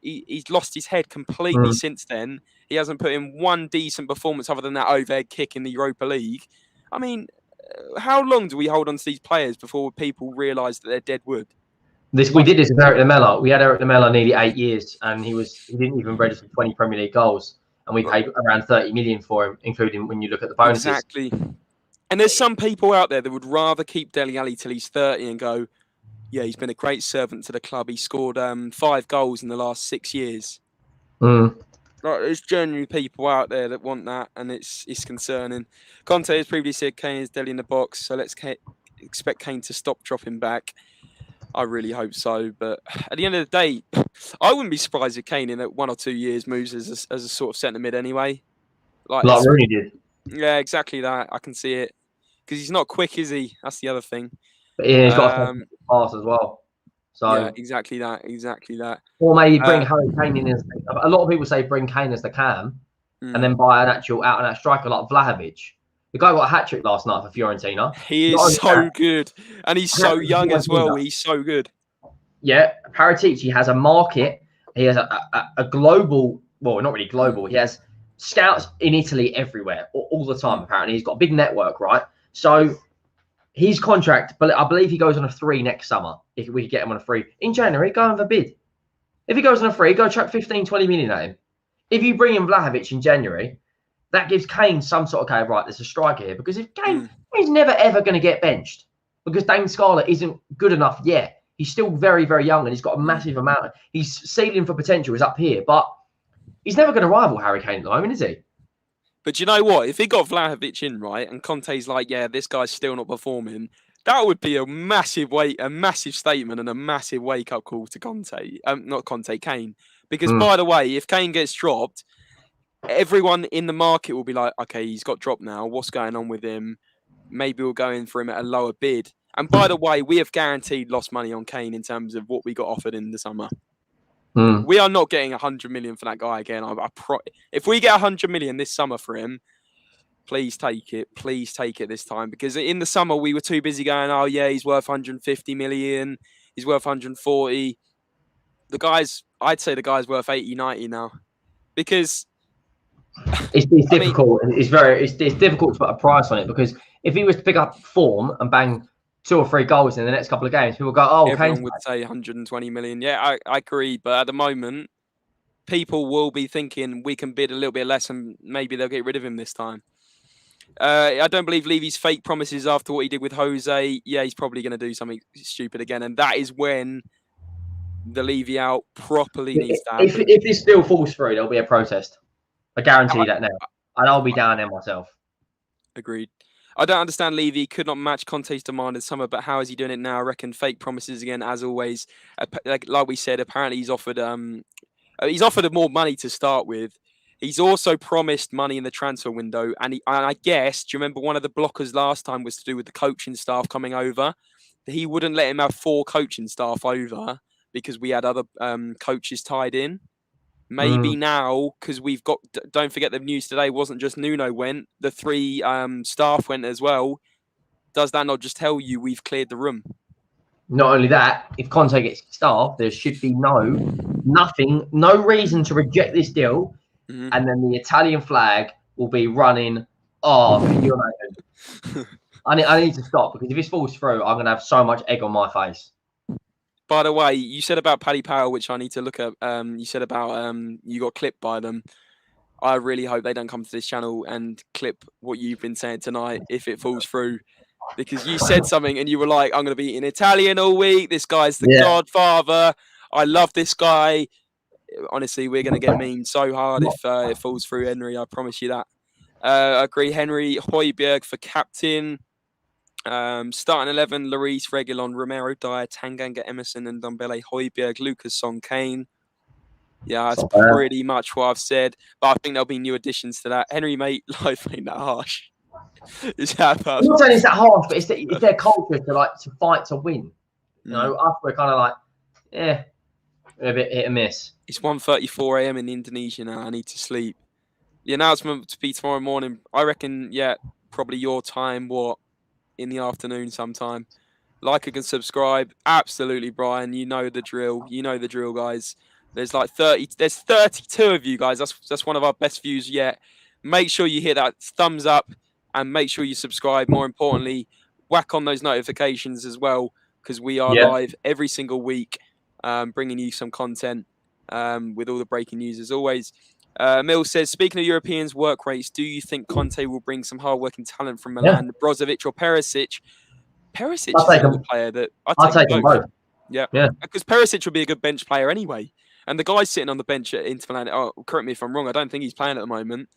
he's lost his head completely since then. He hasn't put in one decent performance other than that overhead kick in the Europa League. I mean, how long do we hold on to these players before people realise that they're dead wood? We did this with Eric Lamela. We had Eric Lamela nearly 8 years, and he didn't even register 20 Premier League goals, and we paid around 30 million for him, including when you look at the bonuses. Exactly. And there's some people out there that would rather keep Dele Alli till he's 30 and go, yeah, he's been a great servant to the club. He scored 5 goals in the last 6 years. Like, there's genuinely people out there that want that, and it's concerning. Conte has previously said Kane is Dele in the box, so let's expect Kane to stop dropping back. I really hope so, but at the end of the day, I wouldn't be surprised if Kane in 1 or 2 years moves as a sort of centre mid anyway. Like Rooney did. Yeah, exactly that. I can see it, because he's not quick, is he? That's the other thing. But yeah, he's got a pass as well. So yeah, exactly that. Or maybe bring Harry Kane in as, a lot of people say bring Kane as the cam, and then buy an actual out-and-out striker like Vlahovic. The guy got a hat-trick last night for Fiorentina. He is so good, and he's so young as well. He's so good. Yeah, Paratici has a market. He has a global, well, not really global. He has scouts in Italy everywhere, all the time, apparently. He's got a big network, right? So his contract, but I believe he goes on a 3 next summer. If we get him on a 3 in January, go and have a bid. If he goes on a 3, go chuck 15, 20 million at him. If you bring in Vlahovic in January, that gives Kane some sort of, okay, right, there's a striker here. Because if Kane, he's never, ever going to get benched. Because Dane Scarlett isn't good enough yet. He's still very, very young, and he's got a massive amount. His ceiling for potential is up here. But he's never going to rival Harry Kane at the moment, is he? But you know what? If he got Vlahovic in, right, and Conte's like, yeah, this guy's still not performing, that would be a massive statement and a massive wake-up call to Conte. Not Conte, Kane. Because, by the way, if Kane gets dropped, everyone in the market will be like, okay, he's got dropped now. What's going on with him? Maybe we'll go in for him at a lower bid. And by the way, we have guaranteed lost money on Kane in terms of what we got offered in the summer. We are not getting 100 million for that guy again. If we get 100 million this summer for him, please take it. Please take it this time. Because in the summer, we were too busy going, oh, yeah, he's worth 150 million. He's worth 140. I'd say the guy's worth 80, 90 now. Because it's difficult. It's difficult to put a price on it, because if he was to pick up form and bang 2 or 3 goals in the next couple of games, people go, oh, everyone would say 120 million. Yeah, I agree. But at the moment, people will be thinking we can bid a little bit less and maybe they'll get rid of him this time. I don't believe Levy's fake promises after what he did with Jose. Yeah, he's probably going to do something stupid again. And that is when the Levy out properly needs to happen. If this deal falls through, there'll be a protest. I guarantee that now. And I'll be down there myself. Agreed. I don't understand Levy could not match Conte's demand in summer, but how is he doing it now? I reckon fake promises again, as always. Like we said, apparently he's offered more money to start with. He's also promised money in the transfer window, and I guess, do you remember one of the blockers last time was to do with the coaching staff coming over? He wouldn't let him have 4 coaching staff over because we had other coaches tied in. Maybe now, because we've got, don't forget the news today wasn't just Nuno went, the 3 staff went as well. Does that not just tell you we've cleared the room? Not only that, if Conte gets staff, there should be no reason to reject this deal. And then the Italian flag will be running. Oh, can you imagine? I need to stop, because if this falls through, I'm going to have so much egg on my face. By the way, you said about Paddy Power, which I need to look at. You said about you got clipped by them. I really hope they don't come to this channel and clip what you've been saying tonight if it falls through. Because you said something and you were like, I'm going to be in Italian all week. This guy's the godfather. I love this guy. Honestly, we're going to get memed so hard if it falls through, Henry. I promise you that. I agree. Henry Højbjerg for captain. Starting 11, Lloris, Reguilon, Romero, Dyer, Tanganga, Emerson, and Ndombele, Højbjerg, Lucas, Son, Kane. Yeah, that's pretty much what I've said. But I think there'll be new additions to that. Henry, mate, life ain't that harsh. It's that harsh. I'm not saying it's that harsh, but it's their culture to fight to win. You know, us, we're kind of like, a bit hit and miss. It's 1:34 a.m. in Indonesia now. I need to sleep. The announcement to be tomorrow morning. I reckon, probably your time, in the afternoon sometime. Like and subscribe. Absolutely, Brian. You know the drill. You know the drill, guys. There's 32 of you guys. That's one of our best views yet. Make sure you hit that thumbs up and make sure you subscribe. More importantly, whack on those notifications as well, because we are live every single week, bringing you some content with all the breaking news as always. Mill says, speaking of Europeans' work rates, do you think Conte will bring some hard-working talent from Milan, Brozovic or Perisic? Perisic is a good player that I'll take them both. Yeah, because Perisic would be a good bench player anyway. And the guy's sitting on the bench at Inter Milan. Oh, correct me if I'm wrong. I don't think he's playing at the moment.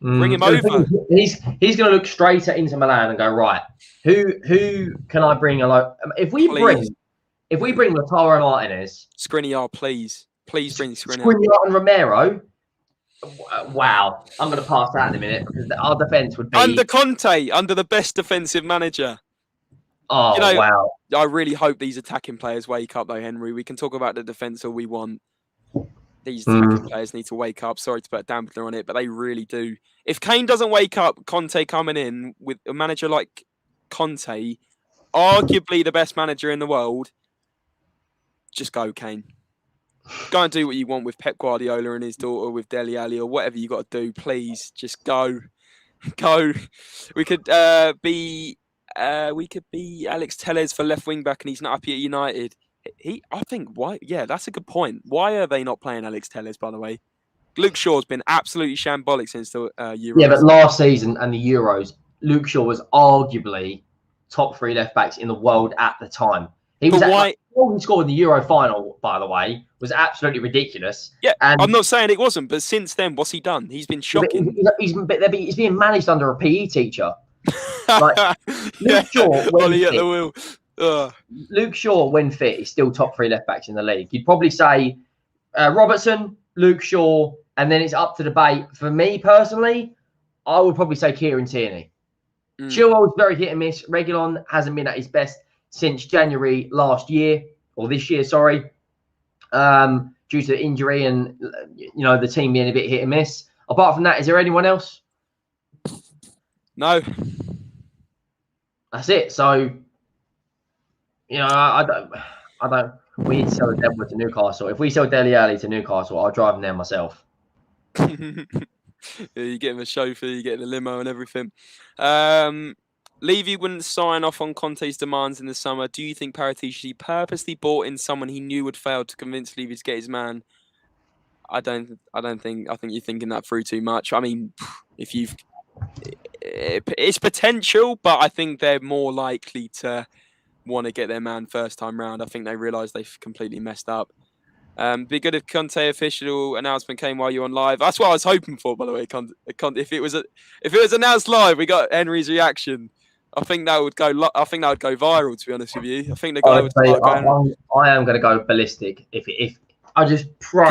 Bring him over. He's going to look straight at Inter Milan and go, right, who can I bring along? If we bring Lautaro Martinez, Skriniar, please bring Skriniar. Skriniar and Romero. Wow, I'm going to pass that in a minute, because our defense would be under Conte, under the best defensive manager. Oh, wow. I really hope these attacking players wake up, though, Henry. We can talk about the defence all we want. These attacking players need to wake up. Sorry to put a dampener on it, but they really do. If Kane doesn't wake up, Conte coming in with a manager like Conte, arguably the best manager in the world, just go, Kane. Go and do what you want with Pep Guardiola and his daughter, with Dele Alli, or whatever you got to do. Please, just go. Go. We could be Alex Telles for left wing back, and he's not happy at United. I think why? Yeah, that's a good point. Why are they not playing Alex Telles? By the way, Luke Shaw's been absolutely shambolic since the Euros. Yeah, but last season and the Euros, Luke Shaw was arguably top 3 left backs in the world at the time. He was he scored in the Euro final, by the way, was absolutely ridiculous. Yeah, and I'm not saying it wasn't, but since then, what's he done? He's been shocking. He's being managed under a PE teacher. Like, Luke Shaw, Luke Shaw, when fit, is still top 3 left backs in the league. You'd probably say Robertson, Luke Shaw, and then it's up to debate. For me personally, I would probably say Kieran Tierney. Chilwell's very hit and miss. Reguilon hasn't been at his best since January last year, or this year, sorry, due to injury and, you know, the team being a bit hit and miss. Apart from that, is there anyone else? No. That's it. So, you know, I don't. We need to sell Deadwood to Newcastle. If we sell Dele Alli to Newcastle, I'll drive them there myself. Yeah, you get him a chauffeur, you get the limo and everything. Levy wouldn't sign off on Conte's demands in the summer. Do you think Paratici purposely brought in someone he knew would fail to convince Levy to get his man? I think you're thinking that through too much. I mean, it's potential, but I think they're more likely to want to get their man first time round. I think they realise they've completely messed up. Be good if Conte official announcement came while you're on live. That's what I was hoping for, by the way. If it was announced live, we got Henry's reaction. I think that would go. I think that would go viral. To be honest with you, I think the guy would start going. I am going to go ballistic. If I just pro.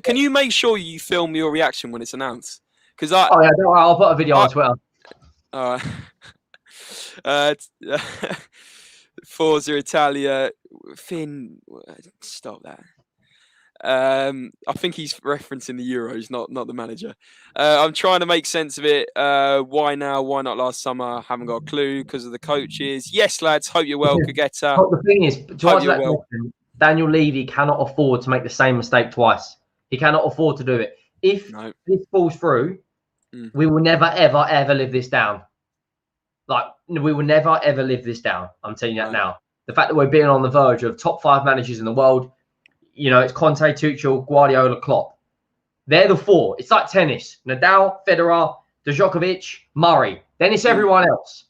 Can you make sure you film your reaction when it's announced? Because I'll put a video on Twitter. All right. Forza Italia, Finn. Stop that. I think he's referencing the Euros, not the manager. I'm trying to make sense of it. Why now? Why not last summer? Haven't got a clue because of the coaches. Yes, lads. Hope you're well, Kageta. But the thing is, to answer that question, Daniel Levy cannot afford to make the same mistake twice. He cannot afford to do it. If this falls through, we will never, ever, ever live this down. Like, we will never, ever live this down. I'm telling you that now. The fact that we're being on the verge of top 5 managers in the world, you know, it's Conte, Tuchel, Guardiola, Klopp. They're the 4. It's like tennis. Nadal, Federer, Djokovic, Murray. Then it's everyone else.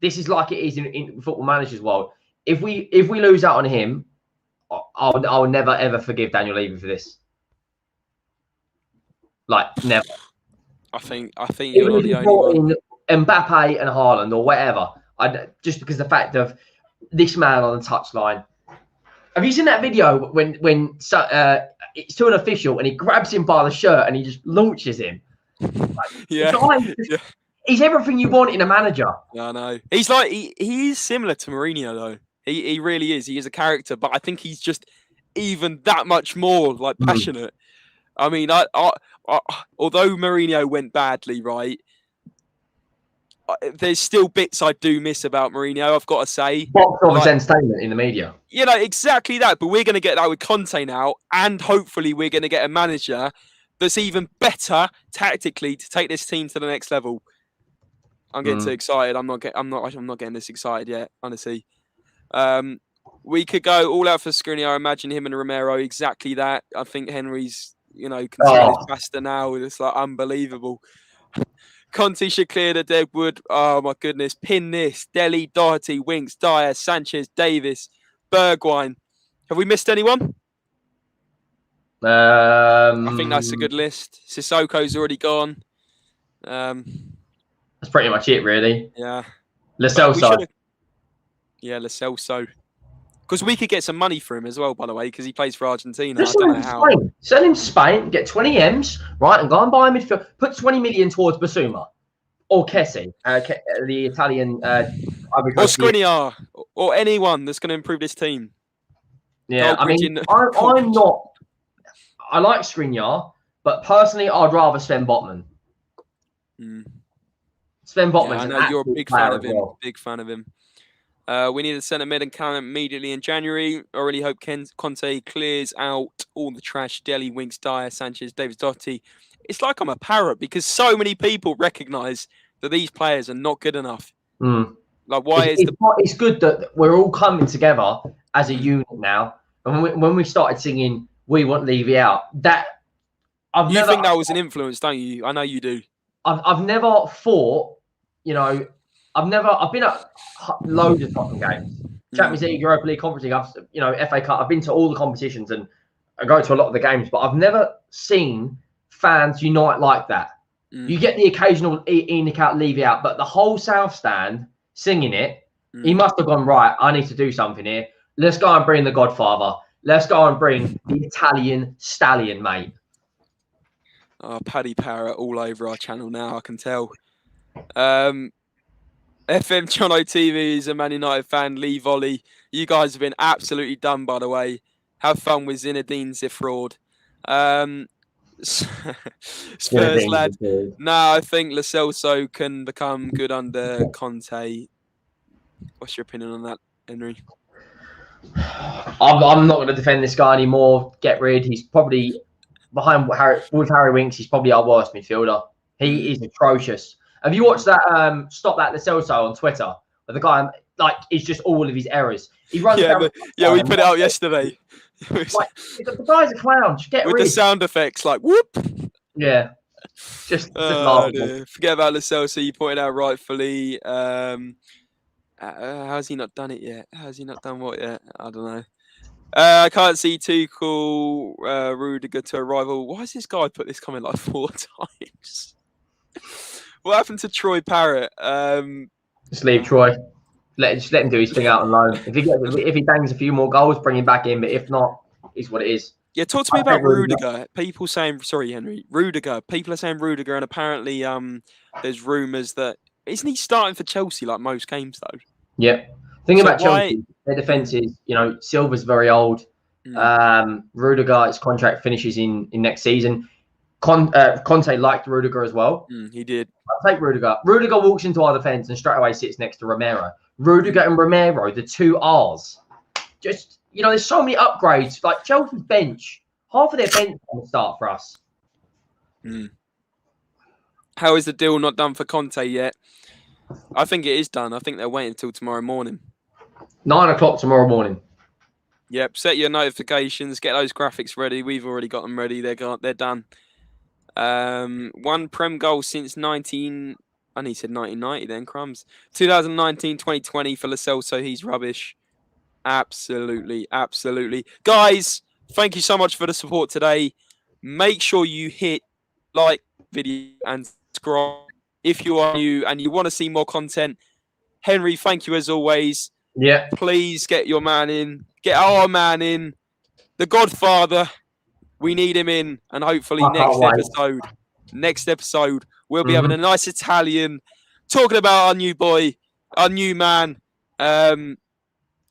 This is like it is in football managers' world. If we lose out on him, I'll never, ever forgive Daniel Levy for this. Like, never. I think you're not the only one. Mbappe and Haaland or whatever. Just because the fact of this man on the touchline. Have you seen that video when it's to an official and he grabs him by the shirt and he just launches him? He's everything you want in a manager. Yeah, I know. He's like he is similar to Mourinho though. He really is. He is a character, but I think he's just even that much more like passionate. I mean, although Mourinho went badly, right? There's still bits I do miss about Mourinho, I've got to say. Box office entertainment in the media. You know, exactly that. But we're going to get that with Conte now. And hopefully we're going to get a manager that's even better tactically to take this team to the next level. I'm getting too excited. I'm not getting this excited yet, honestly. We could go all out for Skriniar. Imagine him and Romero. Exactly that. I think Henry's, you know, considered his master now. It's like unbelievable. Conte should clear the Deadwood. Oh, my goodness. Pin this. Dele, Doherty, Winks, Dyer, Sanchez, Davis, Bergwijn. Have we missed anyone? I think that's a good list. Sissoko's already gone. That's pretty much it, really. Yeah. Lo Celso. Yeah, Lo Celso. Because we could get some money for him as well, by the way, because he plays for Argentina. Just sell him to Spain, get 20 M's, right, and go and buy a midfield. Put 20 million towards Basuma or Kessie, the Italian. Or Skriniar, or anyone that's going to improve this team. Yeah, I mean, I'm not. I like Skriniar, but personally, I'd rather Sven Botman. Sven Botman. Yeah, I know you're a big fan of him. Well. Big fan of him. We need a centre mid and cannon immediately in January. I really hope Conte clears out all the trash. Dele, Winks, Dyer, Sanchez, Davis, Doherty. It's like I'm a parrot because so many people recognise that these players are not good enough. Like, it's good that we're all coming together as a unit now. And when we started singing "We Want Levy Out," that you think that was an influence, don't you? I know you do. I've never thought, you know. I've been at loads of Tottenham games, Champions League, Europa League, Conference League, FA Cup. I've been to all the competitions and I go to a lot of the games, but I've never seen fans unite like that. You get the occasional Enoch out, Levy out, but the whole South Stand singing it, he must have gone, right, I need to do something here. Let's go and bring the Godfather. Let's go and bring the Italian stallion, mate. Oh, Paddy Parrott all over our channel now, I can tell. FM Jono TV is a Man United fan. Lee Volley. You guys have been absolutely done, by the way. Have fun with Zinedine Zifraud. Spurs lad. No, I think Lo Celso can become good under Conte. What's your opinion on that, Henry? I'm not going to defend this guy anymore. Get rid. He's probably behind Harry Winks. He's probably our worst midfielder. He is atrocious. Have you watched that Stop That Lo Celso on Twitter? Where the guy, like, it's just all of his errors. He runs. Yeah, we put it out yesterday. Like, the guy's a clown. Just get with rid. The sound effects, like whoop. Yeah. Just laughable. Forget about Lo Celso. You pointed out rightfully. How's he not done it yet? How's he not done what yet? I don't know. I can't see Tuchel, Rudiger to a rival. Why has this guy put this comment like 4 times? What happened to Troy Parrott? Just leave Troy. Just let him do his thing out on loan. If he bangs a few more goals, bring him back in. But if not, it's what it is. Yeah, talk to me about Rudiger. People saying, sorry, Henry, Rudiger. People are saying Rudiger, and apparently, there's rumours that isn't he starting for Chelsea like most games though? Yeah. Thing about Chelsea, their defence is, Silva's very old. Rudiger, his contract finishes in next season. Conte liked Rudiger as well. He did. I'll take Rudiger. Rudiger walks into our defence and straight away sits next to Romero. Rudiger and Romero, the two R's. Just, there's so many upgrades. Like Chelsea's bench, half of their bench on the start for us. How is the deal not done for Conte yet? I think it is done. I think they're waiting until tomorrow morning. 9 o'clock tomorrow morning. Yep. Set your notifications. Get those graphics ready. We've already got them ready. They're done. One Prem goal since 1990 then, crumbs. 2019-2020 for Lo Celso. He's rubbish. Absolutely. Guys, thank you so much for the support today. Make sure you hit like video and subscribe if you are new and you want to see more content. Henry, thank you as always. Yeah. Please get your man in. Get our man in. The Godfather. We need him in. And hopefully next episode, we'll be having a nice Italian talking about our new boy, our new man,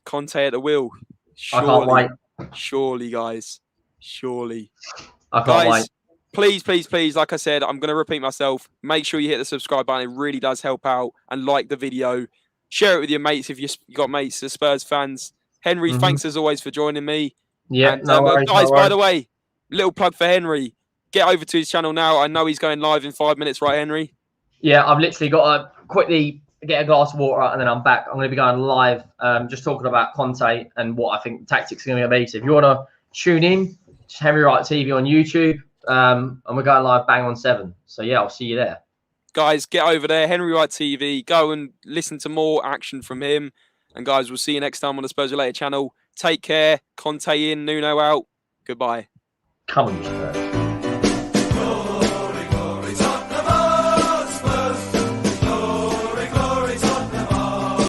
Conte at the wheel. Surely, I can't wait. Surely, guys. Surely. I can't wait. Please, like I said, I'm going to repeat myself. Make sure you hit the subscribe button. It really does help out. And like the video. Share it with your mates if you've got mates as Spurs fans. Henry, thanks as always for joining me. Yeah, and, guys, by the way, little plug for Henry. Get over to his channel now. I know he's going live in 5 minutes, right, Henry? Yeah, I've literally got to quickly get a glass of water and then I'm back. I'm going to be going live, just talking about Conte and what I think the tactics are going to be. So if you want to tune in, just Henry Wright TV on YouTube, and we're going live bang on 7. So yeah, I'll see you there. Guys, get over there, Henry Wright TV. Go and listen to more action from him. And guys, we'll see you next time on the SpursRelated channel. Take care. Conte in, Nuno out. Goodbye. Come on.